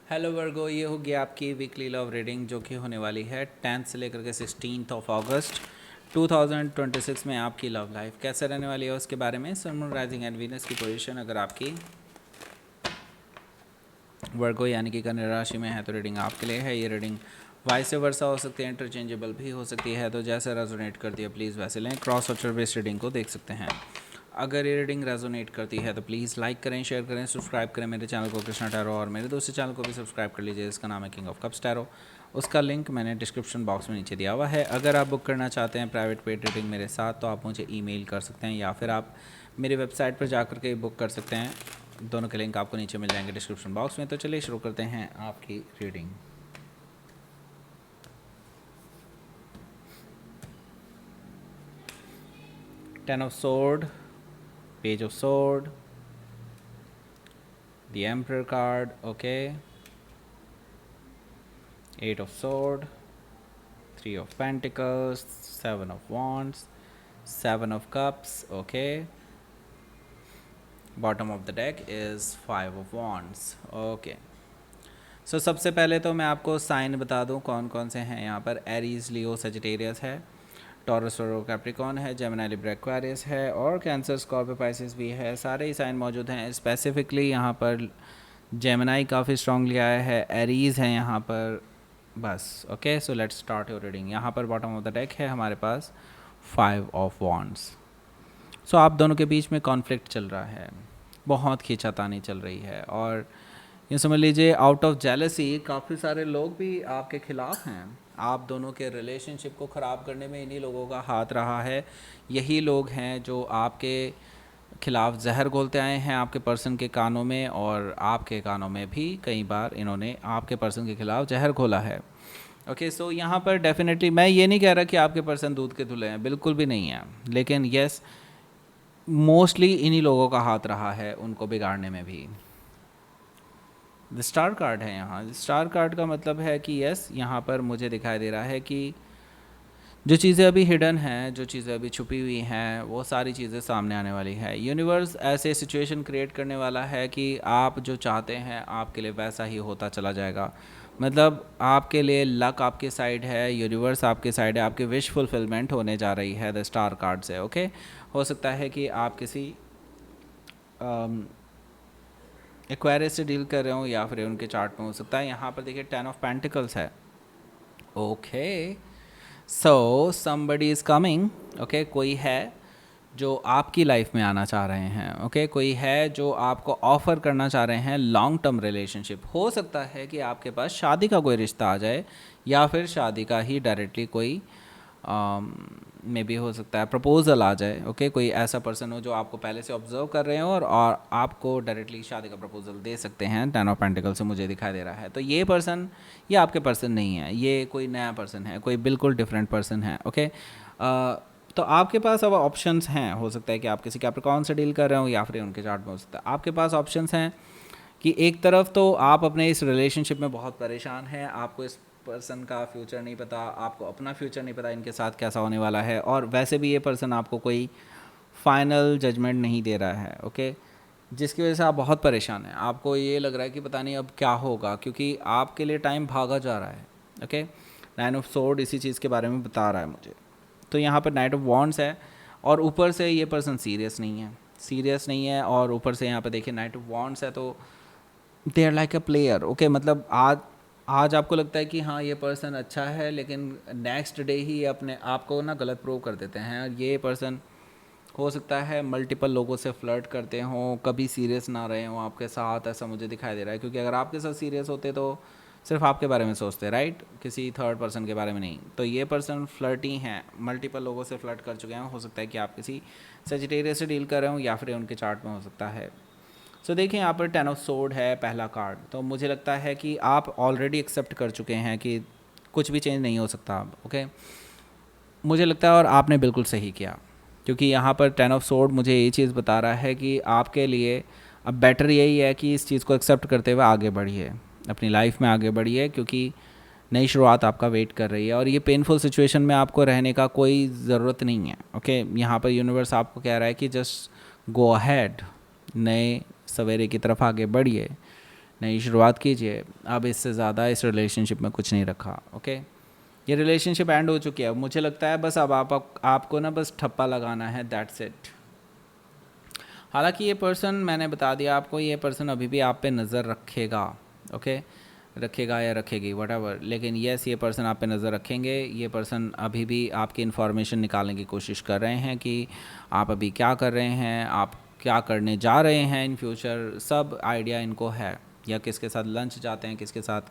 Hello वर्गो, ये होगी आपकी वीकली लव रीडिंग जो कि होने वाली है 10th से लेकर के 16th ऑफ अगस्त 2026 में। आपकी लव लाइफ कैसे रहने वाली है उसके बारे में। सन, मून, राइजिंग एंड वीनस की पोजीशन अगर आपकी वर्गो यानी कि कन्या राशि में है तो रीडिंग आपके लिए है। ये रीडिंग वाइस वर्सा हो सकती है, इंटरचेंजेबल भी हो सकती है, तो जैसे रेजोनेट करती है प्लीज़ वैसे लें। क्रॉस ऑब्जर्व बेस्ड रीडिंग को देख सकते हैं। अगर ये रीडिंग रेजोनेट करती है तो प्लीज़ लाइक करें, शेयर करें, सब्सक्राइब करें मेरे चैनल को कृष्णा टैरो, और मेरे दूसरे चैनल को भी सब्सक्राइब कर लीजिए जिसका नाम है किंग ऑफ कप्स टैरो। उसका लिंक मैंने डिस्क्रिप्शन बॉक्स में नीचे दिया हुआ है। अगर आप बुक करना चाहते हैं प्राइवेट पेड रीडिंग मेरे साथ तो आप मुझे ईमेल कर सकते हैं या फिर आप मेरी वेबसाइट पर जाकर के बुक कर सकते हैं। दोनों के लिंक आपको नीचे मिल जाएंगे डिस्क्रिप्शन बॉक्स में। तो चलिए शुरू करते हैं आपकी reading. Ten of sword, page of sword, the emperor card, okay, eight of sword, three of pentacles, seven of wands, seven of cups, okay, bottom of the deck is five of wands, okay. सो सबसे पहले तो मैं आपको sign बता दूं कौन कौन से हैं यहाँ पर। एरीज, लियो, सजिटेरियस है, टॉरस और कैप्रिकॉन है, जेमिनी, लिब्रा, एक्वेरियस है, और कैंसर, स्कॉर्पियो, पाइसेस भी है। सारे ही साइन मौजूद हैं। स्पेसिफिकली यहाँ पर जेमिनी काफ़ी स्ट्रांगली आया है, एरीज़ है यहाँ पर, बस। Okay, so let's start your reading. यहाँ पर बॉटम ऑफ द डेक है हमारे पास फाइव ऑफ वॉन्ड्स। सो आप दोनों के बीच में कॉन्फ्लिक्ट चल रहा है, बहुत खींचातानी चल रही है, और ये समझ लीजिए आउट ऑफ जेलसी काफ़ी सारे लोग भी आपके ख़िलाफ़ हैं। आप दोनों के रिलेशनशिप को ख़राब करने में इन्हीं लोगों का हाथ रहा है। यही लोग हैं जो आपके खिलाफ जहर घोलते आए हैं आपके पर्सन के कानों में, और आपके कानों में भी कई बार इन्होंने आपके पर्सन के खिलाफ जहर घोला है। ओके, सो यहाँ पर डेफिनेटली मैं ये नहीं कह रहा कि आपके पर्सन दूध के धुले हैं, बिल्कुल भी नहीं है, लेकिन यस, मोस्टली इन्हीं लोगों का हाथ रहा है उनको बिगाड़ने में भी। द स्टार कार्ड है यहाँ। स्टार कार्ड का मतलब है कि यस, यहाँ पर मुझे दिखाई दे रहा है कि जो चीज़ें अभी हिडन हैं, जो चीज़ें अभी छुपी हुई हैं, वो सारी चीज़ें सामने आने वाली है। यूनिवर्स ऐसे सिचुएशन क्रिएट करने वाला है कि आप जो चाहते हैं आपके लिए वैसा ही होता चला जाएगा। मतलब आपके लिए लक आपके साइड है, यूनिवर्स आपके साइड है, आपकी विश फुलफिलमेंट होने जा रही है द स्टार कार्ड से। ओके, हो सकता है कि आप किसी एक्वायरियस से डील कर रहे हो या फिर उनके चार्ट में हो सकता है। यहाँ पर देखिए 10 ऑफ पेंटिकल्स है। Okay, so somebody is coming. Okay, कोई है जो आपकी लाइफ में आना चाह रहे हैं। ओके, कोई है जो आपको ऑफ़र करना चाह रहे हैं लॉन्ग टर्म रिलेशनशिप। हो सकता है कि आपके पास शादी का कोई रिश्ता आ जाए या फिर शादी का ही डायरेक्टली कोई में भी हो सकता है प्रपोज़ल आ जाए। ओके, कोई ऐसा पर्सन हो जो आपको पहले से ऑब्जर्व कर रहे हो और आपको डायरेक्टली शादी का प्रपोज़ल दे सकते हैं। 10 ऑफ पेंटिकल से मुझे दिखाई दे रहा है। तो ये पर्सन, ये आपके पर्सन नहीं है, ये कोई नया पर्सन है, कोई बिल्कुल डिफरेंट पर्सन है। ओके, तो आपके पास अब ऑप्शंस हैं। हो सकता है कि आप किसी कैप्रिकॉर्न से डील कर रहे हो या फिर उनके चार्ट में हो सकता है। आपके पास ऑप्शंस हैं कि एक तरफ तो आप अपने इस रिलेशनशिप में बहुत परेशान हैं, आपको इस पर्सन का फ्यूचर नहीं पता, आपको अपना फ्यूचर नहीं पता इनके साथ कैसा होने वाला है, और वैसे भी ये पर्सन आपको कोई फाइनल जजमेंट नहीं दे रहा है। ओके, जिसकी वजह से आप बहुत परेशान हैं। आपको ये लग रहा है कि पता नहीं अब क्या होगा, क्योंकि आपके लिए टाइम भागा जा रहा है। ओके, 9 ऑफ सोर्ड इसी चीज़ के बारे में बता रहा है मुझे। तो यहाँ पर नाइट ऑफ वॉन्ड्स है, और ऊपर से ये पर्सन सीरियस नहीं है, सीरियस नहीं है, और ऊपर से यहाँ पर देखिए नाइट ऑफ वॉन्ड्स है, तो they are like a player. Okay, मतलब आज आपको लगता है कि हाँ ये पर्सन अच्छा है, लेकिन नेक्स्ट डे ही अपने आप को ना गलत प्रूव कर देते हैं। और ये पर्सन हो सकता है मल्टीपल लोगों से फ्लर्ट करते हों, कभी सीरियस ना रहे हों आपके साथ, ऐसा मुझे दिखाई दे रहा है। क्योंकि अगर आपके साथ सीरियस होते तो सिर्फ आपके बारे में सोचते, राइट, किसी थर्ड पर्सन के बारे में नहीं। तो ये पर्सन फ्लर्टी हैं, मल्टीपल लोगों से फ्लर्ट कर चुके हैं। हो सकता है कि आप किसी सजिटेरियस से डील कर रहे हो या फिर उनके चार्ट में हो सकता है। सो देखिए यहाँ पर 10 ऑफ सोर्ड है पहला कार्ड। तो मुझे लगता है कि आप ऑलरेडी एक्सेप्ट कर चुके हैं कि कुछ भी चेंज नहीं हो सकता अब। ओके, मुझे लगता है, और आपने बिल्कुल सही किया, क्योंकि यहाँ पर 10 ऑफ सोर्ड मुझे ये चीज़ बता रहा है कि आपके लिए अब बेटर यही है कि इस चीज़ को एक्सेप्ट करते हुए आगे बढ़िए, अपनी लाइफ में आगे बढ़िए, क्योंकि नई शुरुआत आपका वेट कर रही है। और ये पेनफुल सिचुएशन में आपको रहने का कोई ज़रूरत नहीं है। ओके, यहाँ पर यूनिवर्स आपको कह रहा है कि जस्ट गो अहेड, नए सवेरे की तरफ आगे बढ़िए, नई शुरुआत कीजिए। अब इससे ज़्यादा इस रिलेशनशिप में कुछ नहीं रखा। ओके, ये रिलेशनशिप एंड हो चुकी है। मुझे लगता है बस अब आपको ना बस ठप्पा लगाना है, दैट्स इट। हालांकि ये पर्सन, मैंने बता दिया आपको, ये पर्सन अभी भी आप पे नज़र रखेगा। ओके, रखेगा या रखेगी वट, लेकिन येस, ये पर्सन आप पे नज़र रखेंगे। ये पर्सन अभी भी आपकी इन्फॉर्मेशन निकालने की कोशिश कर रहे हैं कि आप अभी क्या कर रहे हैं, आप क्या करने जा रहे हैं इन फ्यूचर, सब आइडिया इनको है। या किसके साथ लंच जाते हैं, किसके साथ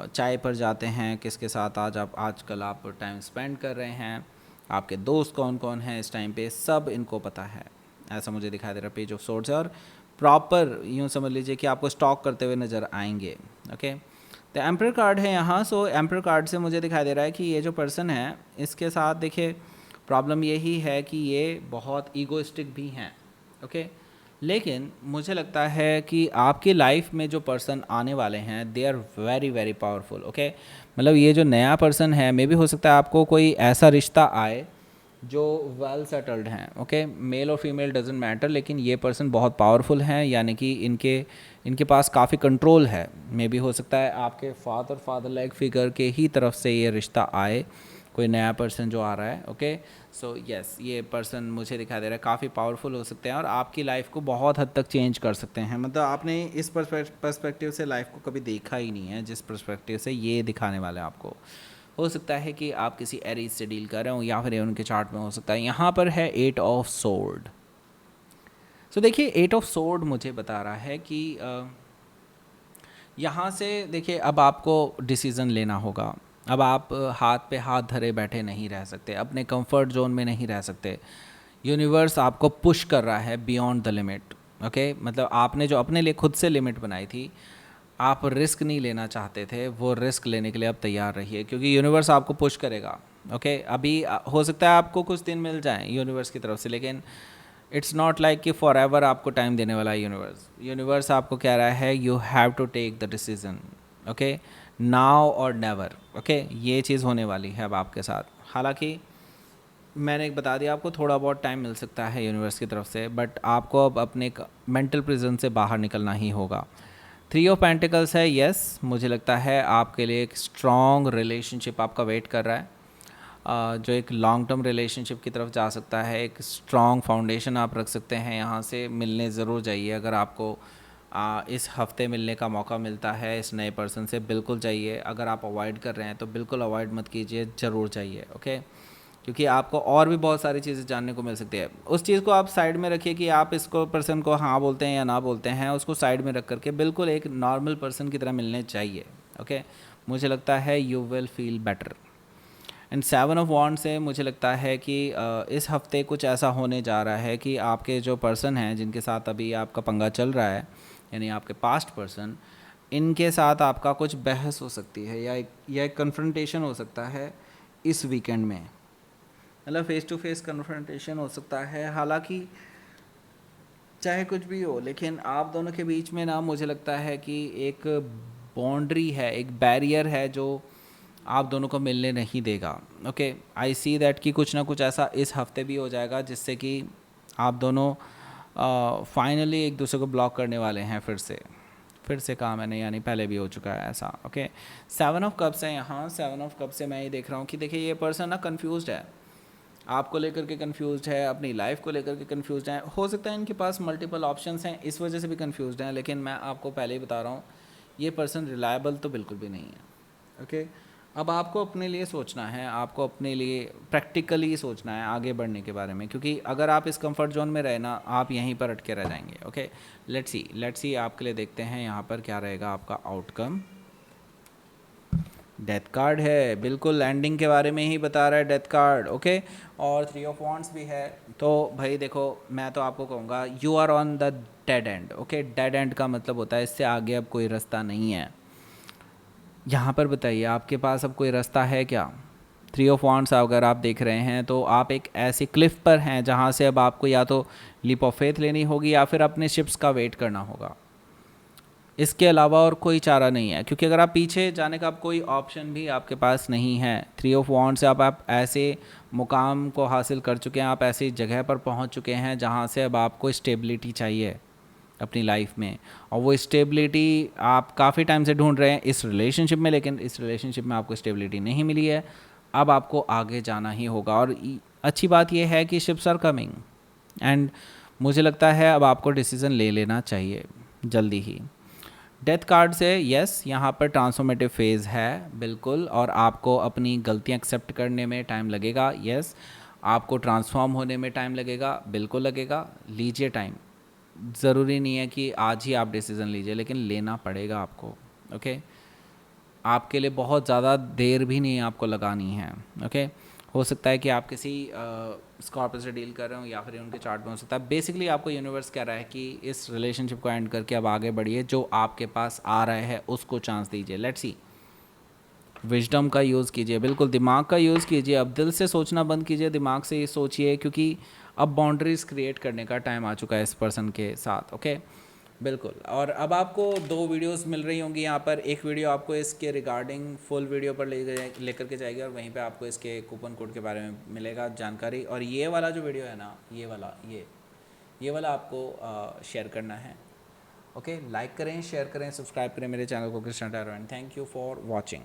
चाय पर जाते हैं, किसके साथ आजकल आप टाइम स्पेंड कर रहे हैं, आपके दोस्त कौन कौन हैं इस टाइम पे, सब इनको पता है। ऐसा मुझे दिखाई दे रहा है पेज ऑफ सोर्ड्स। और प्रॉपर यूँ समझ लीजिए कि आपको स्टॉक करते हुए नज़र आएंगे। ओके, तो एम्पर कार्ड है यहाँ। सो एम्पर कार्ड से मुझे दिखाई दे रहा है कि ये जो पर्सन है, इसके साथ देखिए प्रॉब्लम यही है कि ये बहुत ईगोइस्टिक भी हैं। ओके, लेकिन मुझे लगता है कि आपकी लाइफ में जो पर्सन आने वाले हैं, they are very very powerful. Okay, मतलब ये जो नया पर्सन है, मे भी हो सकता है आपको कोई ऐसा रिश्ता आए जो वेल सेटल्ड हैं। ओके, मेल और फीमेल डजेंट मैटर, लेकिन ये पर्सन बहुत पावरफुल हैं, यानी कि इनके पास काफ़ी कंट्रोल है। मे भी हो सकता है आपके फादर लाइक फिगर के ही तरफ से ये रिश्ता आए, कोई नया पर्सन जो आ रहा है। ओके, सो यस, ये पर्सन मुझे दिखाई दे रहा है काफ़ी पावरफुल हो सकते हैं और आपकी लाइफ को बहुत हद तक चेंज कर सकते हैं। मतलब आपने इस पर्सपेक्टिव से लाइफ को कभी देखा ही नहीं है जिस पर्सपेक्टिव से ये दिखाने वाले हैं आपको। हो सकता है कि आप किसी एरीज से डील कर रहे हो, या फिर उनके चार्ट में हो सकता है। यहाँ पर है 8 ऑफ सोर्ड। सो देखिए 8 ऑफ सोर्ड मुझे बता रहा है कि यहाँ से देखिए अब आपको डिसीज़न लेना होगा। अब आप हाथ पे हाथ धरे बैठे नहीं रह सकते, अपने कंफर्ट जोन में नहीं रह सकते। यूनिवर्स आपको पुश कर रहा है बियॉन्ड द लिमिट। ओके, मतलब आपने जो अपने लिए खुद से लिमिट बनाई थी, आप रिस्क नहीं लेना चाहते थे, वो रिस्क लेने के लिए अब तैयार रहिए, क्योंकि यूनिवर्स आपको पुश करेगा। ओके, अभी हो सकता है आपको कुछ दिन मिल जाएं यूनिवर्स की तरफ से, लेकिन इट्स नॉट लाइक कि फॉर एवर आपको टाइम देने वाला है यूनिवर्स। यूनिवर्स आपको कह रहा है you have to take the decision. Okay, now और नेवर। ओके, ये चीज़ होने वाली है अब आपके साथ। हालांकि मैंने बता दिया आपको थोड़ा बहुत टाइम मिल सकता है यूनिवर्स की तरफ से, बट आपको अब अपने मेंटल प्रिजन से बाहर निकलना ही होगा। 3 ऑफ पेंटिकल्स है। यस, मुझे लगता है आपके लिए एक स्ट्रॉन्ग रिलेशनशिप आपका वेट कर रहा है, जो एक लॉन्ग टर्म रिलेशनशिप की तरफ जा सकता है। एक स्ट्रॉन्ग फाउंडेशन आप रख सकते हैं। यहाँ से मिलने ज़रूर जाइए। अगर आपको इस हफ्ते मिलने का मौका मिलता है इस नए पर्सन से, बिल्कुल जाइए। अगर आप अवॉइड कर रहे हैं तो बिल्कुल अवॉइड मत कीजिए, ज़रूर जाइए। ओके, क्योंकि आपको और भी बहुत सारी चीज़ें जानने को मिल सकती है। उस चीज़ को आप साइड में रखिए कि आप इसको पर्सन को हाँ बोलते हैं या ना बोलते हैं, उसको साइड में रख करके बिल्कुल एक नॉर्मल पर्सन की तरह मिलने चाहिए। ओके, मुझे लगता है you will feel better. And 7 of wand से मुझे लगता है कि इस हफ्ते कुछ ऐसा होने जा रहा है कि आपके जो पर्सन हैं जिनके साथ अभी आपका पंगा चल रहा है, यानी आपके पास्ट पर्सन, इनके साथ आपका कुछ बहस हो सकती है या एक कन्फ्रंटेशन हो सकता है इस वीकेंड में। मतलब फेस टू फेस कन्फ्रंटेशन हो सकता है। हालांकि चाहे कुछ भी हो, लेकिन आप दोनों के बीच में ना मुझे लगता है कि एक बाउंड्री है, एक बैरियर है जो आप दोनों को मिलने नहीं देगा। ओके, आई सी दैट कि कुछ ना कुछ ऐसा इस हफ्ते भी हो जाएगा जिससे कि आप दोनों फाइनली एक दूसरे को ब्लॉक करने वाले हैं। फिर से कहा मैंने, यानी पहले भी हो चुका है ऐसा। ओके, 7 ऑफ कप्स है यहाँ। 7 ऑफ कप से मैं ये देख रहा हूँ कि देखिए ये पर्सन ना कन्फ्यूज्ड है, आपको लेकर के कन्फ्यूज्ड है, अपनी लाइफ को लेकर के कन्फ्यूज्ड है। हो सकता है इनके पास मल्टीपल ऑप्शंस हैं, इस वजह से भी कन्फ्यूज्ड हैं। लेकिन मैं आपको पहले ही बता रहा हूँ, ये पर्सन रिलायबल तो बिल्कुल भी नहीं है। ओके, अब आपको अपने लिए सोचना है, आपको अपने लिए प्रैक्टिकली सोचना है आगे बढ़ने के बारे में, क्योंकि अगर आप इस कंफर्ट जोन में रहे ना, आप यहीं पर अटके रह जाएंगे। ओके, लेट्स सी आपके लिए देखते हैं यहाँ पर क्या रहेगा आपका आउटकम। डेथ कार्ड है, बिल्कुल एंडिंग के बारे में ही बता रहा है डेथ कार्ड। ओके, और 3 ऑफ वॉन्ड्स भी है। तो भाई देखो, मैं तो आपको कहूँगा you are on the dead end. Okay, dead end का मतलब होता है इससे आगे अब कोई रास्ता नहीं है। यहाँ पर बताइए आपके पास अब कोई रास्ता है क्या? 3 ऑफ वॉन्ड्स अगर आप देख रहे हैं तो आप एक ऐसी क्लिफ पर हैं जहाँ से अब आपको या तो लीप ऑफ फेथ लेनी होगी या फिर अपने शिप्स का वेट करना होगा। इसके अलावा और कोई चारा नहीं है, क्योंकि अगर आप पीछे जाने का अब कोई ऑप्शन भी आपके पास नहीं है। 3 ऑफ वॉन्ड से आप ऐसे मुकाम को हासिल कर चुके हैं, आप ऐसी जगह पर पहुंच चुके हैं जहां से अब आपको स्टेबिलिटी चाहिए। अपनी लाइफ में, और वो स्टेबिलिटी आप काफ़ी टाइम से ढूंढ रहे हैं इस रिलेशनशिप में, लेकिन इस रिलेशनशिप में आपको स्टेबिलिटी नहीं मिली है। अब आपको आगे जाना ही होगा, और अच्छी बात यह है कि शिप्स आर कमिंग, एंड मुझे लगता है अब आपको डिसीज़न ले लेना चाहिए जल्दी ही। डेथ कार्ड से यस, यहाँ पर ट्रांसफॉर्मेटिव फेज़ है बिल्कुल, और आपको अपनी गलतियाँ एक्सेप्ट करने में टाइम लगेगा। यस, आपको ट्रांसफॉर्म होने में टाइम लगेगा, बिल्कुल लगेगा, लीजिए टाइम। ज़रूरी नहीं है कि आज ही आप डिसीज़न लीजिए, लेकिन लेना पड़ेगा आपको। ओके, आपके लिए बहुत ज़्यादा देर भी नहीं आपको लगानी है। ओके, हो सकता है कि आप किसी स्कॉर्पियो से डील कर रहे हो, या फिर उनके चार्ट में हो सकता है। बेसिकली आपको यूनिवर्स कह रहा है कि इस रिलेशनशिप को एंड करके अब आगे बढ़िए, जो आपके पास आ रहा है उसको चांस दीजिए। लेट्स सी, विजडम का यूज़ कीजिए, बिल्कुल दिमाग का यूज़ कीजिए। अब दिल से सोचना बंद कीजिए, दिमाग से ये सोचिए, क्योंकि अब बाउंड्रीज़ क्रिएट करने का टाइम आ चुका है इस पर्सन के साथ। ओके, बिल्कुल। और अब आपको 2 वीडियोस मिल रही होंगी यहाँ पर। एक वीडियो आपको इसके रिगार्डिंग फुल वीडियो पर लेकर के जाएगी, और वहीं पे आपको इसके कूपन कोड के बारे में मिलेगा जानकारी। और ये वाला जो वीडियो है ना, ये वाला आपको शेयर करना है। ओके, लाइक करें, शेयर करें, सब्सक्राइब करें मेरे चैनल को Krishna tarot, and thank you for watching.